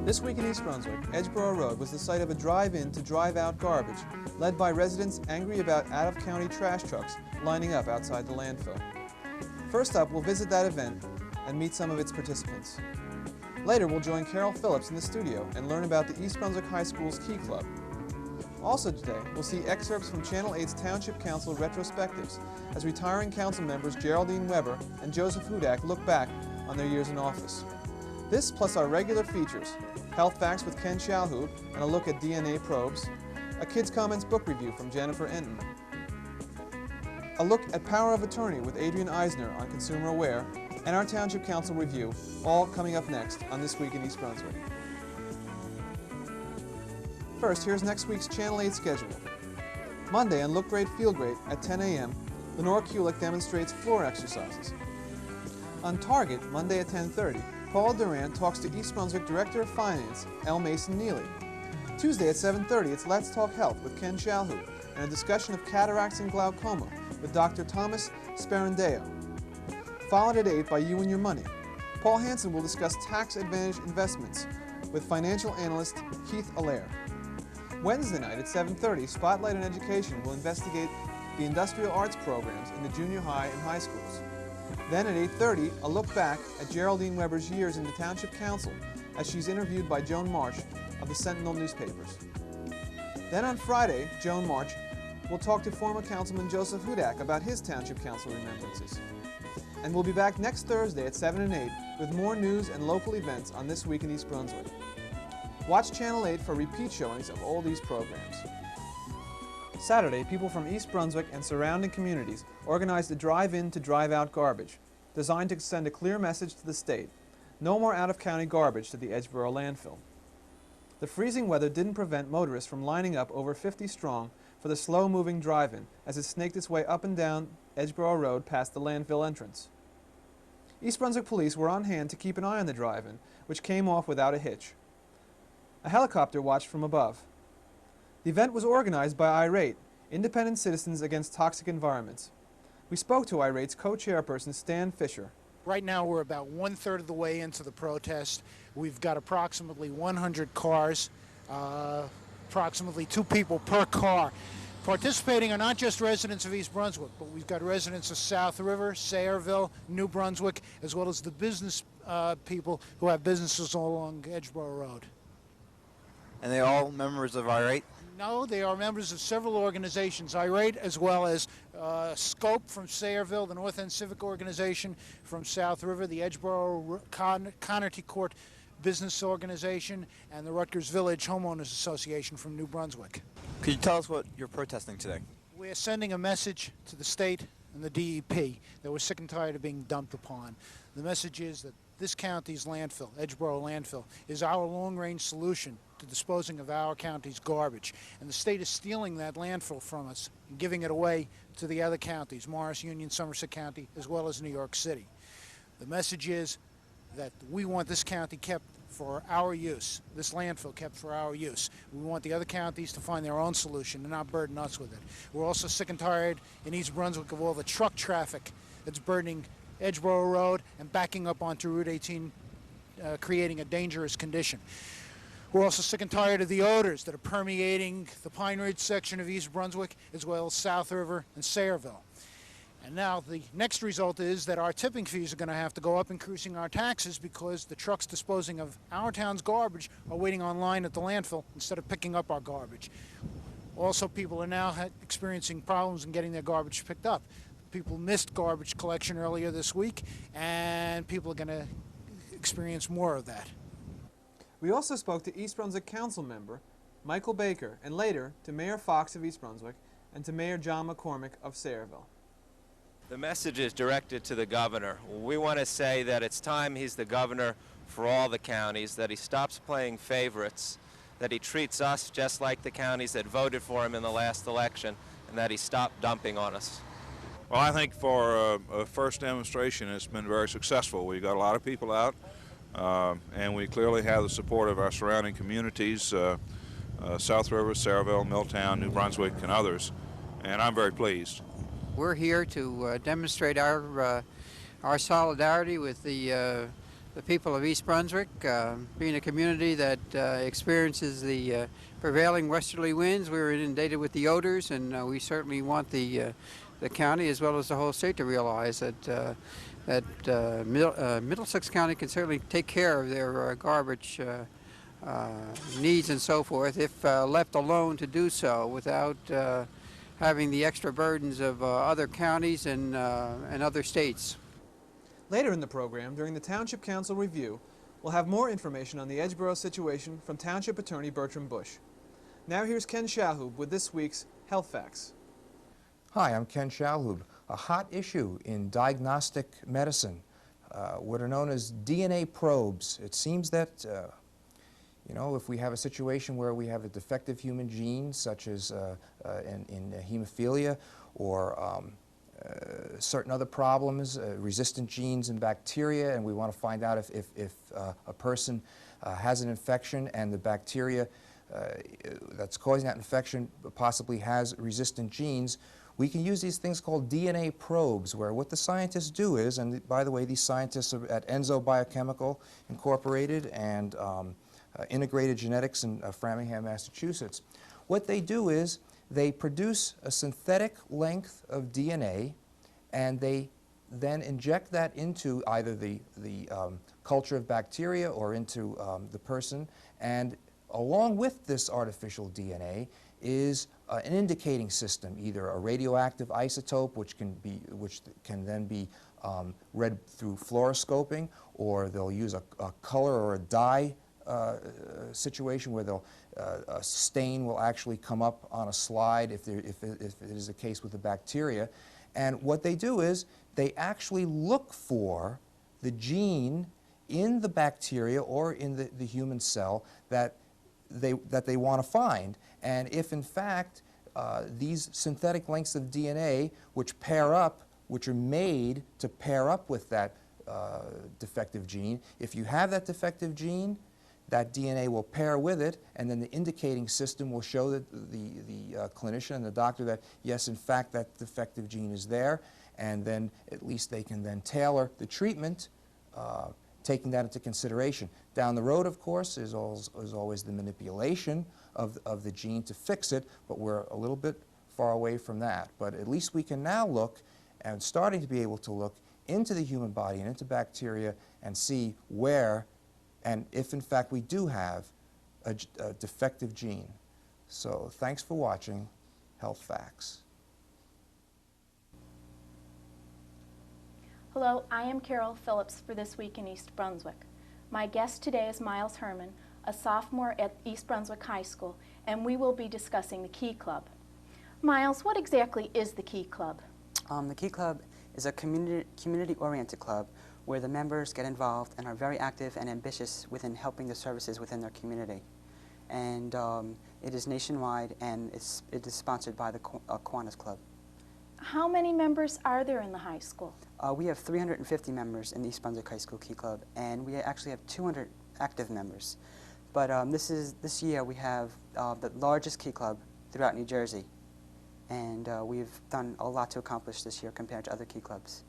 This week in East Brunswick, Edgeboro Road was the site of a drive-in to drive-out garbage, led by residents angry about out-of-county trash trucks lining up outside the landfill. First up, we'll visit that event and meet some of its participants. Later, we'll join Carol Phillips in the studio and learn about the East Brunswick High School's Key Club. Also today, we'll see excerpts from Channel 8's Township Council Retrospectives as retiring council members Geraldine Weber and Joseph Hudak look back on their years in office. This, plus our regular features, Health Facts with Ken Shalhoub and a look at DNA probes, a Kids Comments book review from Jennifer Enton, a look at Power of Attorney with Adrian Eisner on Consumer Aware, and our Township Council review, all coming up next on This Week in East Brunswick. First, here's next week's Channel 8 schedule. Monday on Look Great, Feel Great at 10 a.m., Lenore Kulik demonstrates floor exercises. On Target, Monday at 10:30, Paul Durant talks to East Brunswick Director of Finance, L. Mason Neely. Tuesday at 7:30, it's Let's Talk Health with Ken Shalhoub and a discussion of cataracts and glaucoma with Dr. Thomas Sperandeo. Followed at 8 by You and Your Money. Paul Hansen will discuss tax advantage investments with financial analyst Keith Allaire. Wednesday night at 7:30, Spotlight on Education will investigate the industrial arts programs in the junior high and high schools. Then at 8:30, a look back at Geraldine Weber's years in the Township Council as she's interviewed by Joan Marsh of the Sentinel newspapers. Then on Friday, Joan Marsh will talk to former Councilman Joseph Hudak about his Township Council remembrances. And we'll be back next Thursday at 7 and 8 with more news and local events on This Week in East Brunswick. Watch Channel 8 for repeat showings of all these programs. Saturday, people from East Brunswick and surrounding communities organized a drive-in to drive-out garbage, designed to send a clear message to the state: no more out-of-county garbage to the Edgeboro landfill. The freezing weather didn't prevent motorists from lining up over 50 strong for the slow-moving drive-in as it snaked its way up and down Edgeboro Road past the landfill entrance. East Brunswick police were on hand to keep an eye on the drive-in, which came off without a hitch. A helicopter watched from above. The event was organized by Irate, Independent Citizens Against Toxic Environments. We spoke to Irate's co-chairperson, Stan Fisher. Right now we're about one-third of the way into the protest. We've got approximately 100 cars, approximately 2 people per car. Participating are not just residents of East Brunswick, but we've got residents of South River, Sayreville, New Brunswick, as well as the business people who have businesses all along Edgeboro Road. And they're all members of Irate? No, they are members of several organizations, Irate as well as Scope from Sayreville, the North End Civic Organization from South River, the Edgeboro Connerty Court Business Organization, and the Rutgers Village Homeowners Association from New Brunswick. Could you tell us what you're protesting today? We're sending a message to the state and the DEP that we're sick and tired of being dumped upon. The message is that this county's landfill, Edgeboro landfill, is our long-range solution to disposing of our county's garbage. And the state is stealing that landfill from us and giving it away to the other counties, Morris, Union, Somerset County, as well as New York City. The message is that we want this county kept for our use, this landfill kept for our use. We want the other counties to find their own solution and not burden us with it. We're also sick and tired in East Brunswick of all the truck traffic that's burdening Edgeboro Road and backing up onto Route 18, creating a dangerous condition. We're also sick and tired of the odors that are permeating the Pine Ridge section of East Brunswick, as well as South River and Sayreville. And now the next result is that our tipping fees are going to have to go up, increasing our taxes because the trucks disposing of our town's garbage are waiting online at the landfill instead of picking up our garbage. Also, people are now experiencing problems in getting their garbage picked up. People missed garbage collection earlier this week, and people are going to experience more of that. We also spoke to East Brunswick Council member Michael Baker, and later to Mayor Fox of East Brunswick and to Mayor John McCormick of Sayreville. The message is directed to the governor. We want to say that it's time he's the governor for all the counties, that he stops playing favorites, that he treats us just like the counties that voted for him in the last election, and that he stopped dumping on us. Well, I think for a first demonstration, it's been very successful. We got a lot of people out, and we clearly have the support of our surrounding communities, South River, Sayreville, Milltown, New Brunswick, and others, and I'm very pleased. We're here to demonstrate our solidarity with the the people of East Brunswick, being a community that experiences the prevailing westerly winds, we're inundated with the odors, and we certainly want the county as well as the whole state to realize that Middlesex County can certainly take care of their garbage needs and so forth if left alone to do so without having the extra burdens of other counties and other states. Later in the program, during the Township Council review, we'll have more information on the Edgeboro situation from Township Attorney Bertram Bush. Now here's Ken Shalhoub with this week's Health Facts. Hi, I'm Ken Shalhoub. A hot issue in diagnostic medicine, what are known as DNA probes. It seems that you know, if we have a situation where we have a defective human gene, such as in hemophilia or certain other problems, resistant genes in bacteria, and we want to find out if a person has an infection and the bacteria that's causing that infection possibly has resistant genes, we can use these things called DNA probes, where what the scientists do is, and by the way, these scientists are at Enzo Biochemical Incorporated and Integrated Genetics in Framingham, Massachusetts. What they do is they produce a synthetic length of DNA, and they then inject that into either the culture of bacteria or into the person, and along with this artificial DNA is an indicating system, either a radioactive isotope, which can then be read through fluoroscoping, or they'll use a color or a dye situation where a stain will actually come up on a slide if it is the case with the bacteria. And what they do is they actually look for the gene in the bacteria or in the human cell that they want to find. And if in fact these synthetic lengths of DNA which are made to pair up with that defective gene, if you have that defective gene, that DNA will pair with it, and then the indicating system will show that the clinician and the doctor that, yes, in fact, that defective gene is there, and then at least they can then tailor the treatment, taking that into consideration. Down the road, of course, is always the manipulation of the gene to fix it, but we're a little bit far away from that. But at least we can now look, and starting to be able to look into the human body and into bacteria and see where and if in fact we do have a defective gene. So thanks for watching Health Facts. Hello, I am Carol Phillips for This Week in East Brunswick. My guest today is Miles Herman, a sophomore at East Brunswick High School, and we will be discussing the Key Club. Miles, what exactly is the Key Club? The Key Club is a community-oriented club where the members get involved and are very active and ambitious within helping the services within their community. And it is nationwide, and it is sponsored by the Kiwanis Club. How many members are there in the high school? We have 350 members in the East Brunswick High School Key Club, and we actually have 200 active members. But this year we have the largest Key Club throughout New Jersey, and we've done a lot to accomplish this year compared to other Key Clubs.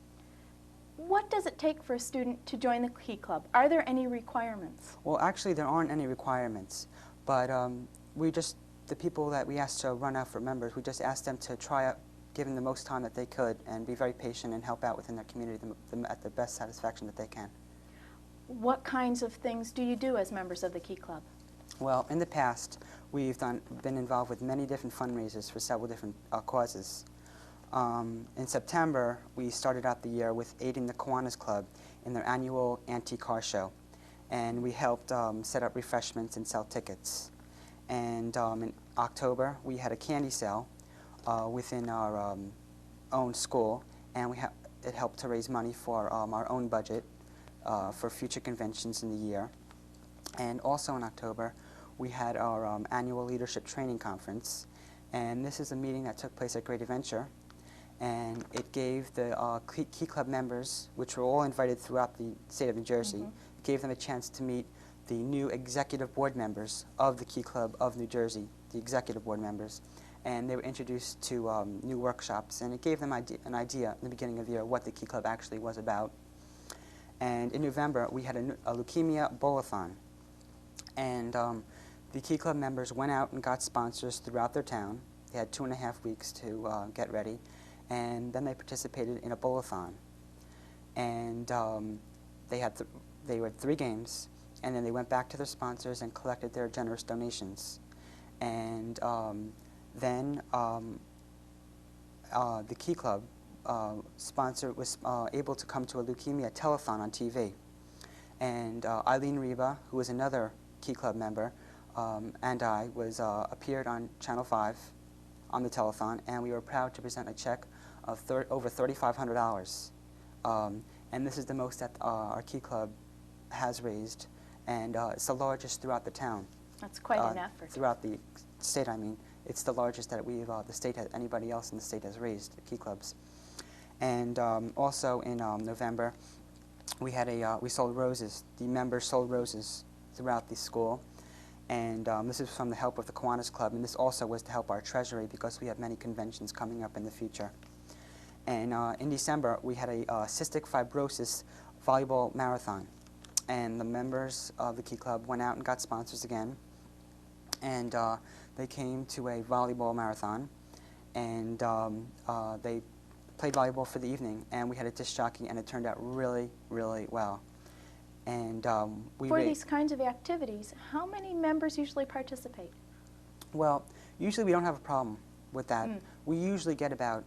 What does it take for a student to join the Key Club? Are there any requirements? Well, actually, there aren't any requirements, but the people that we asked to run out for members, we just asked them to try out, give them the most time that they could, and be very patient and help out within their community at the best satisfaction that they can. What kinds of things do you do as members of the Key Club? Well, in the past, we've been involved with many different fundraisers for several different causes. In September, we started out the year with aiding the Kiwanis Club in their annual anti-car show, and we helped set up refreshments and sell tickets. And in October, we had a candy sale within our own school, and it helped to raise money for our own budget for future conventions in the year. And also in October, we had our annual leadership training conference, and this is a meeting that took place at Great Adventure. And it gave the Key Club members, which were all invited throughout the state of New Jersey, gave them a chance to meet the new executive board members of the Key Club of New Jersey, the executive board members. And they were introduced to new workshops, and it gave them an idea in the beginning of the year what the Key Club actually was about. And in November, we had a leukemia bowl-a-thon. And the Key Club members went out and got sponsors throughout their town. They had 2.5 weeks to get ready. And then they participated in a bowl-a-thon. And they had 3 games. And then they went back to their sponsors and collected their generous donations. And then the Key Club sponsor was able to come to a leukemia telethon on TV. And Eileen Reba, who was another Key Club member, and I appeared on Channel 5 on the telethon, and we were proud to present a check of over $3,500. And this is the most that our Key Club has raised, and it's the largest throughout the town. That's quite an effort. Throughout the state, I mean. It's the largest that the state has, anybody else in the state has raised, Key Clubs. And also in November, we sold roses. The members sold roses throughout the school. And this is from the help of the Kiwanis Club, and this also was to help our treasury because we have many conventions coming up in the future. And in December, we had a cystic fibrosis volleyball marathon. And the members of the Key Club went out and got sponsors again. And they came to a volleyball marathon, and they played volleyball for the evening, and we had a disc jockey, and it turned out really, really well. And for these kinds of activities, how many members usually participate? Well, usually we don't have a problem with that. We usually get about,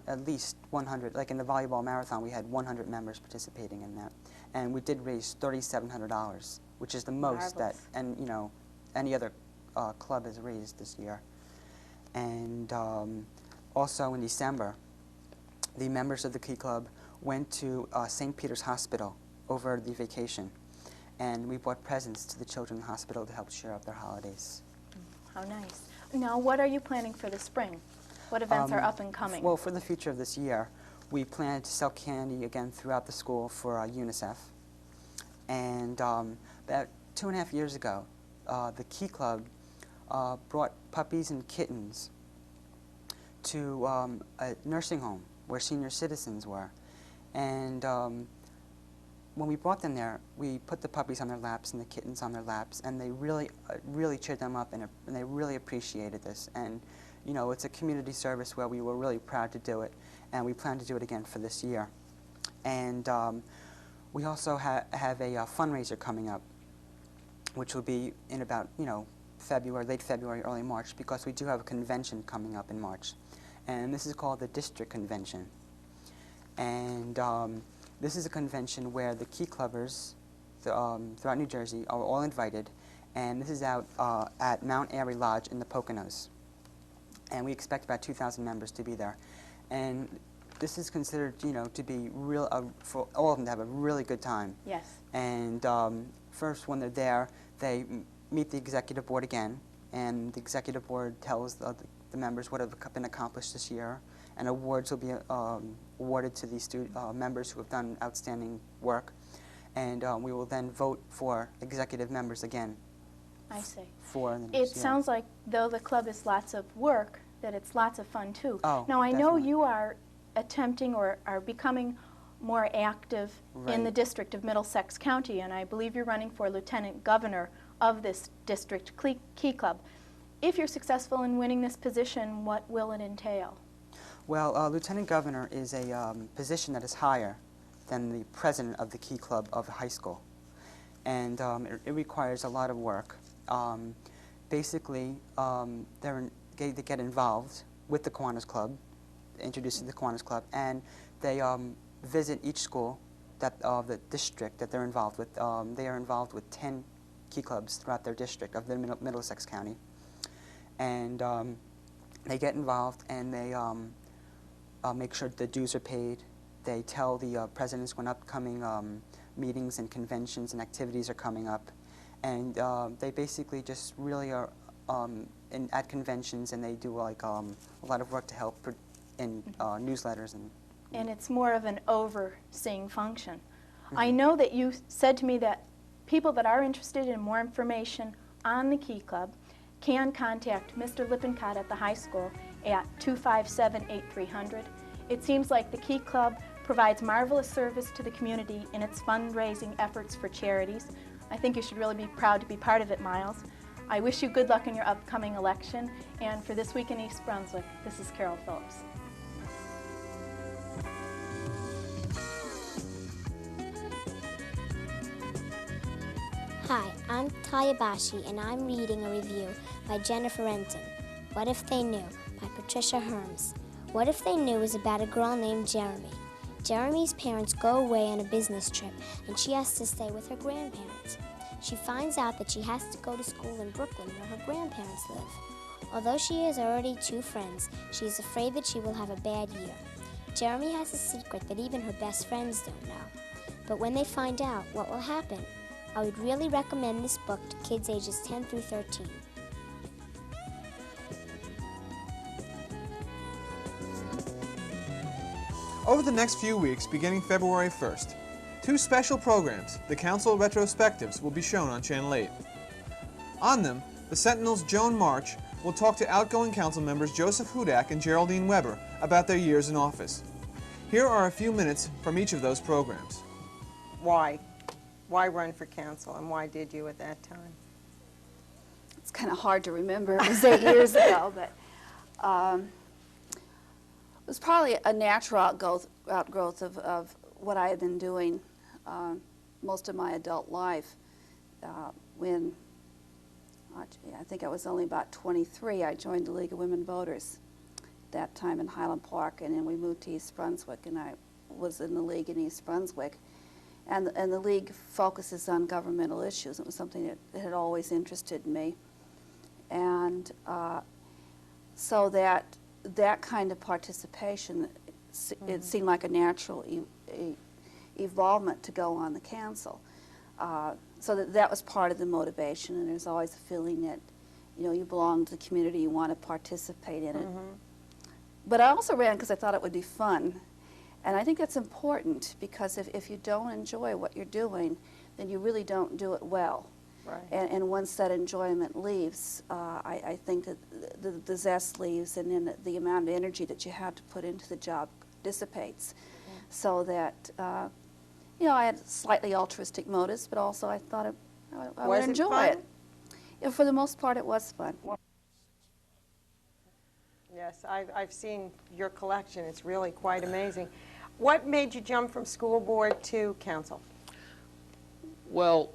at least 100. Like in the volleyball marathon, we had 100 members participating in that, and we did raise $3,700, which is the most that, any other club has raised this year. And also in December, the members of the Key Club went to St. Peter's Hospital over the vacation, and we bought presents to the children in the hospital to help cheer up their holidays. How nice. Now, what are you planning for the spring? What events are up and coming? Well, for the future of this year, we plan to sell candy again throughout the school for UNICEF. And about 2.5 years ago, the Key Club brought puppies and kittens to a nursing home where senior citizens were. And when we brought them there, we put the puppies on their laps and the kittens on their laps, and they really, really cheered them up, and they really appreciated this. And, it's a community service where we were really proud to do it, and we plan to do it again for this year. And we also have a fundraiser coming up, which will be in about, February, late February, early March, because we do have a convention coming up in March. And this is called the District Convention. And this is a convention where the Key Clubbers throughout New Jersey are all invited, and this is out at Mount Airy Lodge in the Poconos. And we expect about 2,000 members to be there. And this is considered, to be for all of them to have a really good time. Yes. And first, when they're there, they meet the executive board again, and the executive board tells the members what have been accomplished this year, and awards will be awarded to the members who have done outstanding work, and we will then vote for executive members again. I see. It sounds like, though the club is lots of work, that it's lots of fun too. Oh, now, I know definitely. you are attempting or are becoming more active in the District of Middlesex County, and I believe you're running for Lieutenant Governor of this district Key Club. If you're successful in winning this position, what will it entail? Well, Lieutenant Governor is a position that is higher than the president of the Key Club of the high school. And it requires a lot of work. Basically, they get involved with the Kiwanis Club, introduced to the Kiwanis Club, and they visit each school of the district that they're involved with. They are involved with 10 Key Clubs throughout their district of the Middlesex County. And they get involved, and they make sure the dues are paid. They tell the presidents when upcoming meetings and conventions and activities are coming up. And they basically just really are at conventions, and they do a lot of work to help in newsletters. And it's more of an overseeing function. Mm-hmm. I know that you said to me that people that are interested in more information on the Key Club can contact Mr. Lippincott at the high school at 257-8300. It seems like the Key Club provides marvelous service to the community in its fundraising efforts for charities. I think you should really be proud to be part of it, Miles. I wish you good luck in your upcoming election, and for This Week in East Brunswick, this is Carol Phillips. Hi, I'm Talia Bashi, and I'm reading a review by Jennifer Renton, What If They Knew, by Patricia Herms. What If They Knew is about a girl named Jeremy. Jeremy's parents go away on a business trip, and she has to stay with her grandparents. She finds out that she has to go to school in Brooklyn, where her grandparents live. Although she has already 2 friends, she is afraid that she will have a bad year. Jeremy has a secret that even her best friends don't know. But when they find out, what will happen? I would really recommend this book to kids ages 10 through 13. Over the next few weeks, beginning February 1st, 2 special programs, the Council Retrospectives, will be shown on Channel 8. On them, the Sentinel's Joan March will talk to outgoing council members Joseph Hudak and Geraldine Weber about their years in office. Here are a few minutes from each of those programs. Why? Why run for council, and why did you at that time? It's kind of hard to remember. It was 8 years ago, but it was probably a natural outgrowth of what I had been doing most of my adult life. When I think I was only about 23, I joined the League of Women Voters that time in Highland Park, and then we moved to East Brunswick, and I was in the League in East Brunswick. And the League focuses on governmental issues. It was something that had always interested me. And so that kind of participation, it seemed like a natural evolvement to go on the council. So that was part of the motivation, and there's always a feeling that, you belong to the community, you want to participate in it. But I also ran because I thought it would be fun. And I think that's important, because if you don't enjoy what you're doing, then you really don't do it well. Right. And once that enjoyment leaves, I think that the zest leaves, and then the amount of energy that you have to put into the job dissipates. So that, I had slightly altruistic motives, but also I thought I would enjoy it. Yeah, for the most part, it was fun. Yes, I've seen your collection. It's really quite amazing. What made you jump from school board to council? Well,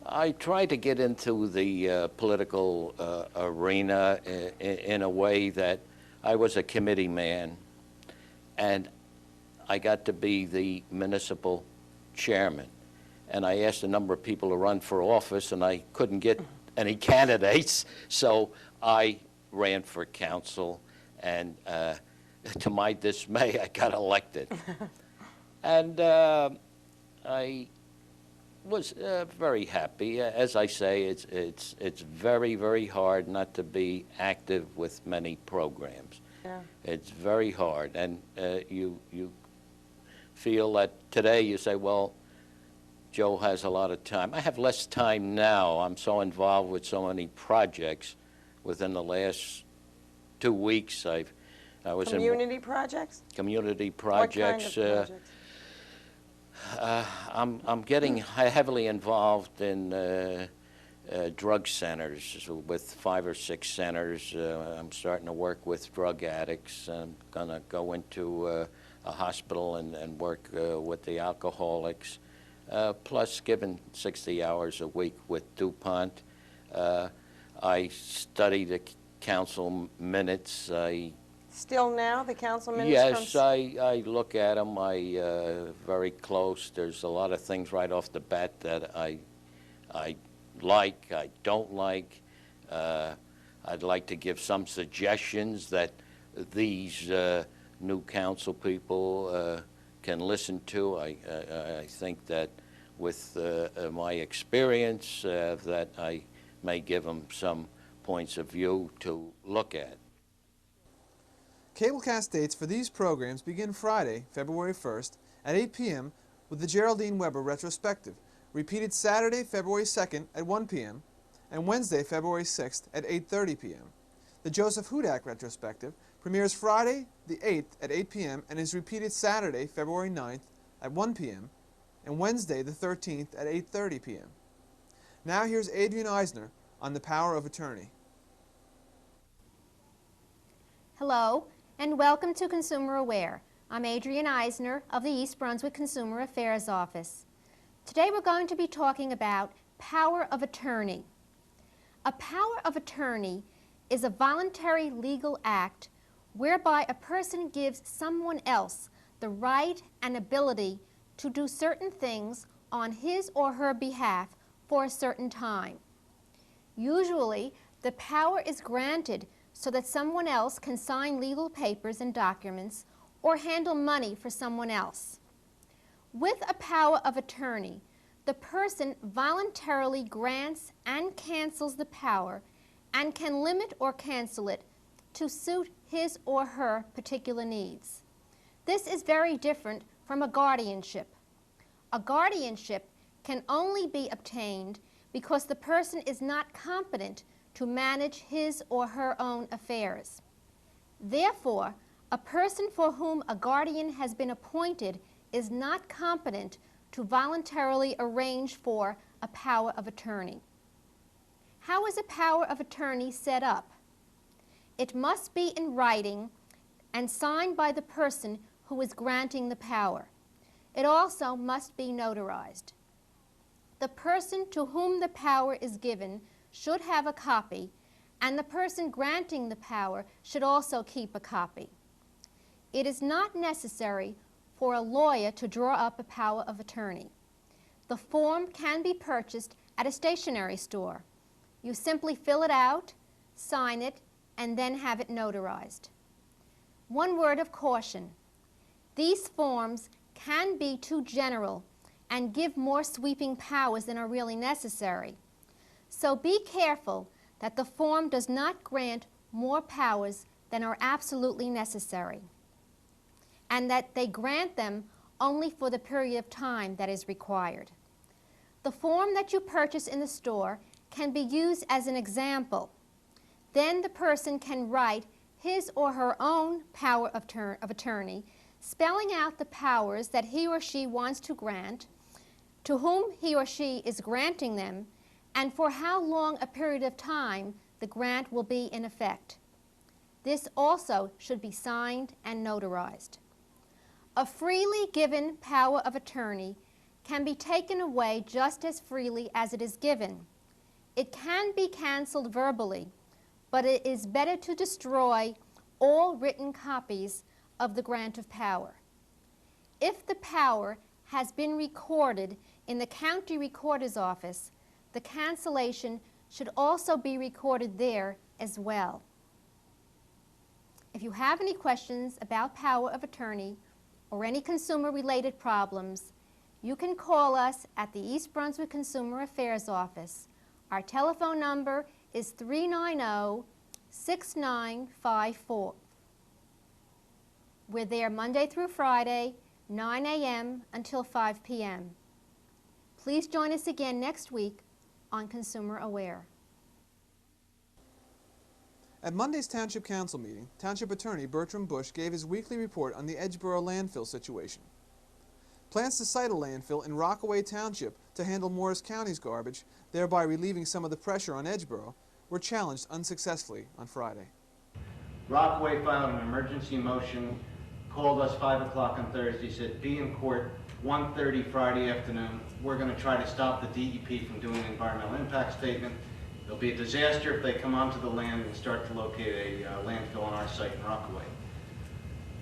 I tried to get into the political arena in a way that I was a committee man, and I got to be the municipal chairman. And I asked a number of people to run for office, and I couldn't get any candidates, so I ran for council, and to my dismay, I got elected. And I was very happy. As I say, it's very, very hard not to be active with many programs. Yeah. It's very hard, and you feel that today you say, well, Joe has a lot of time. I have less time now. I'm so involved with so many projects. Within the last 2 weeks, I was community projects. Community projects. What kind of projects? I'm getting heavily involved in drug centers with 5 or 6 centers. I'm starting to work with drug addicts. I'm going to go into a hospital and work with the alcoholics, plus giving 60 hours a week with DuPont. I study the council minutes. Still now, the council minutes? Yes, I look at them. Very close. There's a lot of things right off the bat that I like, I don't like. I'd like to give some suggestions that these new council people can listen to. I think that with my experience that I may give them some points of view to look at. Cablecast dates for these programs begin Friday, February 1st at 8 p.m. with the Geraldine Weber Retrospective, repeated Saturday, February 2nd at 1 p.m. and Wednesday, February 6th at 8:30 p.m. The Joseph Hudak Retrospective Premieres Friday, the 8th at 8 p.m. and is repeated Saturday, February 9th at 1 p.m. and Wednesday, the 13th at 8:30 p.m. Now here's Adrian Eisner on the power of attorney. Hello, and welcome to Consumer Aware. I'm Adrian Eisner of the East Brunswick Consumer Affairs Office. Today we're going to be talking about power of attorney. A power of attorney is a voluntary legal act whereby a person gives someone else the right and ability to do certain things on his or her behalf for a certain time. Usually, the power is granted so that someone else can sign legal papers and documents or handle money for someone else. With a power of attorney, the person voluntarily grants and cancels the power and can limit or cancel it to suit his or her particular needs. This is very different from a guardianship. A guardianship can only be obtained because the person is not competent to manage his or her own affairs. Therefore, a person for whom a guardian has been appointed is not competent to voluntarily arrange for a power of attorney. How is a power of attorney set up? It must be in writing and signed by the person who is granting the power. It also must be notarized. The person to whom the power is given should have a copy, and the person granting the power should also keep a copy. It is not necessary for a lawyer to draw up a power of attorney. The form can be purchased at a stationery store. You simply fill it out, sign it, and then have it notarized. One word of caution. These forms can be too general and give more sweeping powers than are really necessary. So be careful that the form does not grant more powers than are absolutely necessary, and that they grant them only for the period of time that is required. The form that you purchase in the store can be used as an example. Then the person can write his or her own power of attorney, spelling out the powers that he or she wants to grant, to whom he or she is granting them, and for how long a period of time the grant will be in effect. This also should be signed and notarized. A freely given power of attorney can be taken away just as freely as it is given. It can be canceled verbally, but it is better to destroy all written copies of the grant of power. If the power has been recorded in the county recorder's office, the cancellation should also be recorded there as well. If you have any questions about power of attorney or any consumer-related problems, you can call us at the East Brunswick Consumer Affairs Office. Our telephone number is 390-6954. We're there Monday through Friday, 9 a.m. until 5 p.m. Please join us again next week on Consumer Aware. At Monday's Township Council meeting, Township Attorney Bertram Bush gave his weekly report on the Edgeboro landfill situation. Plans to site a landfill in Rockaway Township to handle Morris County's garbage, thereby relieving some of the pressure on Edgeboro, were challenged unsuccessfully on Friday. Rockaway filed an emergency motion, called us 5 o'clock on Thursday, said be in court 1:30 Friday afternoon. We're going to try to stop the DEP from doing an environmental impact statement. It'll be a disaster if they come onto the land and start to locate a landfill on our site in Rockaway.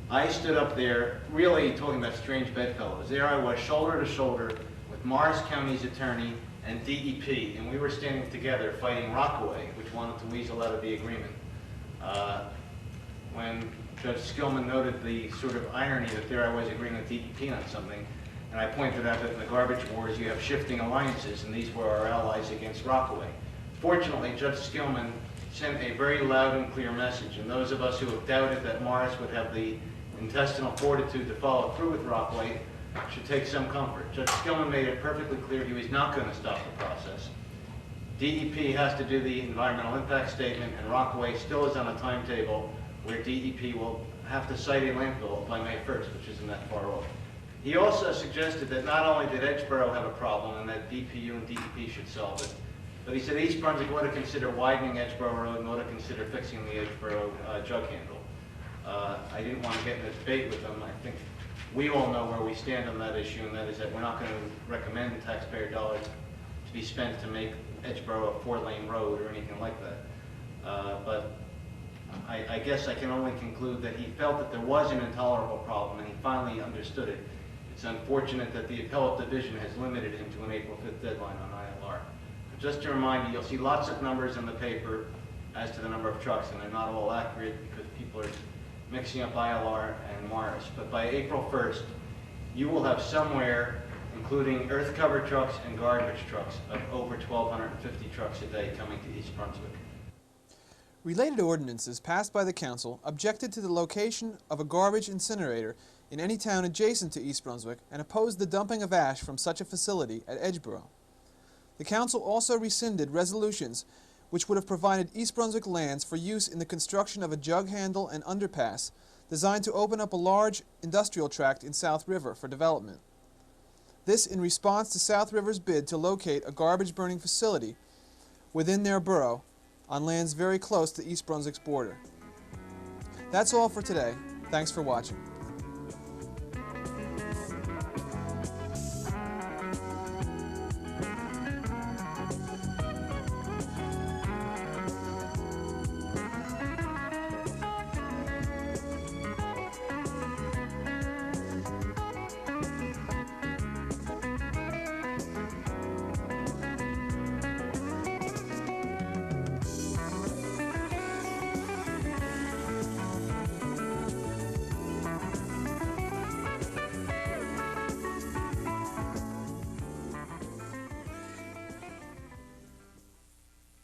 I stood up there really talking about strange bedfellows. There I was, shoulder to shoulder with Morris County's attorney and DEP, and we were standing together fighting Rockaway, which wanted to weasel out of the agreement. When Judge Skillman noted the sort of irony that there I was agreeing with DEP on something, and I pointed out that in the garbage wars you have shifting alliances, and these were our allies against Rockaway. Fortunately, Judge Skillman sent a very loud and clear message, and those of us who have doubted that Morris would have the intestinal fortitude to follow through with Rockaway should take some comfort. Judge Skillman made it perfectly clear he was not going to stop the process. DEP has to do the environmental impact statement, and Rockaway still is on a timetable where DEP will have to cite a landfill by May 1st, which isn't that far off. He also suggested that not only did Edgeboro have a problem and that DPU and DEP should solve it, but he said East Brunswick ought to consider widening Edgeboro Road and ought to consider fixing the Edgeboro jug handle. I didn't want to get in a debate with him. I think we all know where we stand on that issue, and that is that we're not going to recommend taxpayer dollars to be spent to make Edgeboro a 4-lane road or anything like that. But I guess I can only conclude that he felt that there was an intolerable problem and he finally understood it. It's unfortunate that the appellate division has limited him to an April 5th deadline on ILR. But just to remind you, you'll see lots of numbers in the paper as to the number of trucks, and they're not all accurate because people are mixing up ILR and Morris. But by April 1st, you will have somewhere, including earth cover trucks and garbage trucks, of over 1,250 trucks a day coming to East Brunswick. Related ordinances passed by the council objected to the location of a garbage incinerator in any town adjacent to East Brunswick and opposed the dumping of ash from such a facility at Edgeboro. The council also rescinded resolutions which would have provided East Brunswick lands for use in the construction of a jug handle and underpass designed to open up a large industrial tract in South River for development. This in response to South River's bid to locate a garbage burning facility within their borough on lands very close to East Brunswick's border. That's all for today. Thanks for watching.